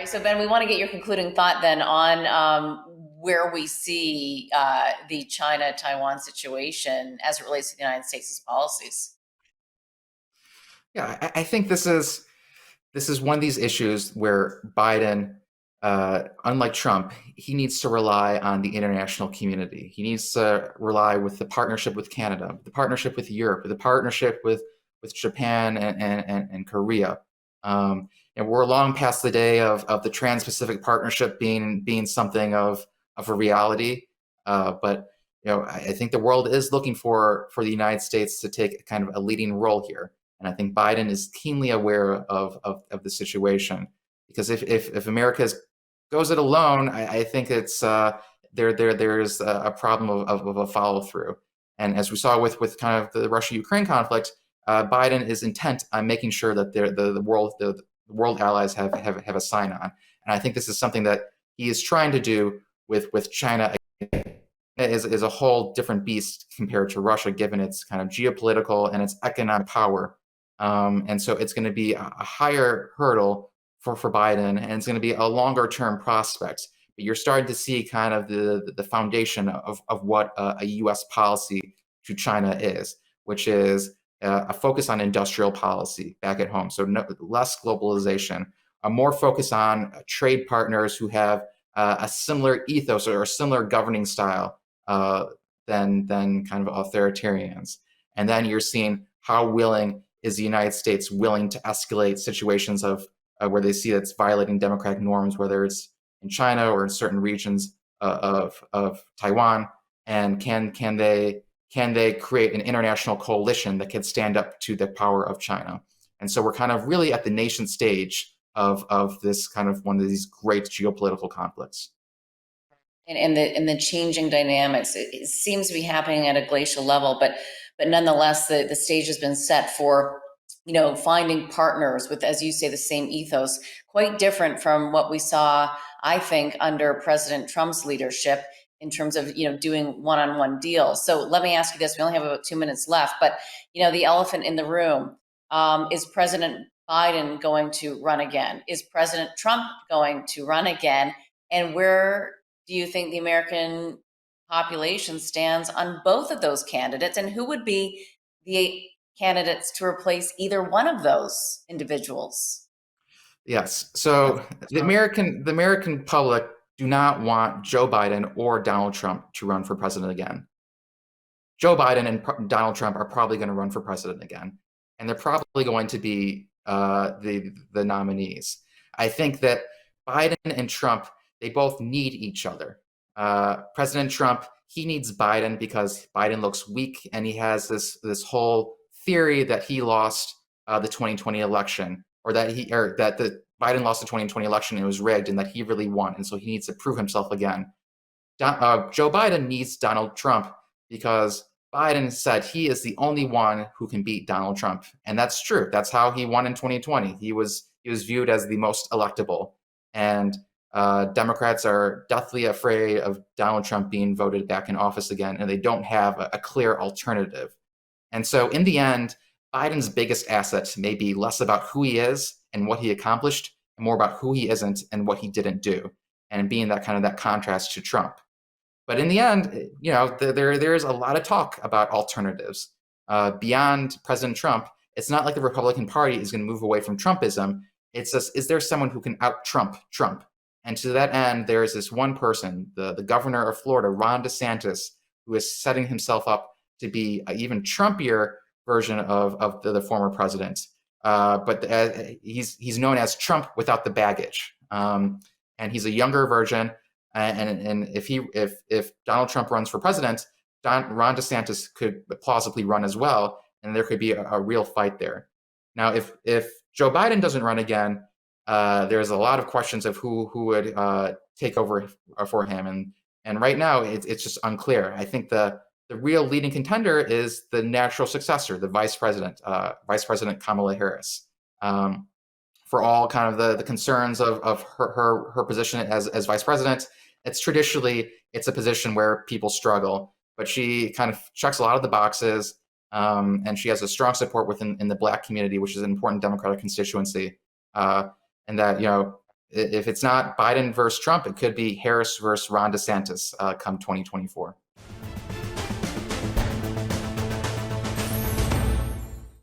right, so Ben, we want to get your concluding thought then on where we see the China-Taiwan situation as it relates to the United States' policies. Yeah, I think this is one of these issues where Biden, unlike Trump, he needs to rely on the international community. He needs to rely with the partnership with Canada, the partnership with Europe, the partnership with Japan and Korea. And we're long past the day of the Trans-Pacific Partnership being something of a reality. But I think the world is looking for the United States to take kind of a leading role here. And I think Biden is keenly aware of the situation, because if America goes it alone, I think it's there's a problem of a follow through. And as we saw with kind of the Russia-Ukraine conflict, Biden is intent on making sure that the world allies have a sign on. And I think this is something that he is trying to do with China. Is a whole different beast compared to Russia, given its kind of geopolitical and its economic power. And so it's going to be a higher hurdle for Biden, and it's going to be a longer term prospect. But you're starting to see kind of the foundation of what a U.S. policy to China is, which is a focus on industrial policy back at home. So less globalization, a more focus on trade partners who have a similar ethos or a similar governing style than kind of authoritarians. And then you're seeing how willing is the United States willing to escalate situations of where they see that's violating democratic norms, whether it's in China or in certain regions of Taiwan, and can they create an international coalition that can stand up to the power of China? And so we're kind of really at the nation stage of this kind of one of these great geopolitical conflicts. And the changing dynamics, it seems to be happening at a glacial level, but nonetheless, the stage has been set for finding partners with, as you say, the same ethos, quite different from what we saw, I think, under President Trump's leadership in terms of doing one-on-one deals. So let me ask you this: we only have about 2 minutes left, but the elephant in the room, is President Biden going to run again? Is President Trump going to run again? And where do you think the American population stands on both of those candidates? And who would be the candidates to replace either one of those individuals? Yes. So the American public do not want Joe Biden or Donald Trump to run for president again. Joe Biden and Donald Trump are probably going to run for president again, and they're probably going to be the nominees. I think that Biden and Trump, they both need each other. President Trump, he needs Biden because Biden looks weak, and he has this whole theory that he lost the 2020 election, or that the Biden lost the 2020 election and it was rigged, and that he really won, and so he needs to prove himself again. Joe Biden needs Donald Trump because Biden said he is the only one who can beat Donald Trump, and that's true. That's how he won in 2020. He was viewed as the most electable, and Democrats are deathly afraid of Donald Trump being voted back in office again, and they don't have a clear alternative. And so, in the end, Biden's biggest asset may be less about who he is and what he accomplished, and more about who he isn't and what he didn't do, and being that contrast to Trump. But in the end, there is a lot of talk about alternatives beyond President Trump. It's not like the Republican Party is going to move away from Trumpism. It's just, is there someone who can out Trump Trump? And to that end, there is this one person, the governor of Florida, Ron DeSantis, who is setting himself up to be an even Trumpier version of the former president. But he's known as Trump without the baggage, and he's a younger version. And if Donald Trump runs for president, Ron DeSantis could plausibly run as well, and there could be a real fight there. Now, if Joe Biden doesn't run again, there's a lot of questions of who would take over for him, and right now it's just unclear. I think the real leading contender is the natural successor, the Vice President Kamala Harris. For all kind of the concerns of her position as Vice President, it's a position where people struggle, but she kind of checks a lot of the boxes, and she has a strong support in the Black community, which is an important Democratic constituency. And that If it's not Biden versus Trump, it could be Harris versus Ron DeSantis come 2024.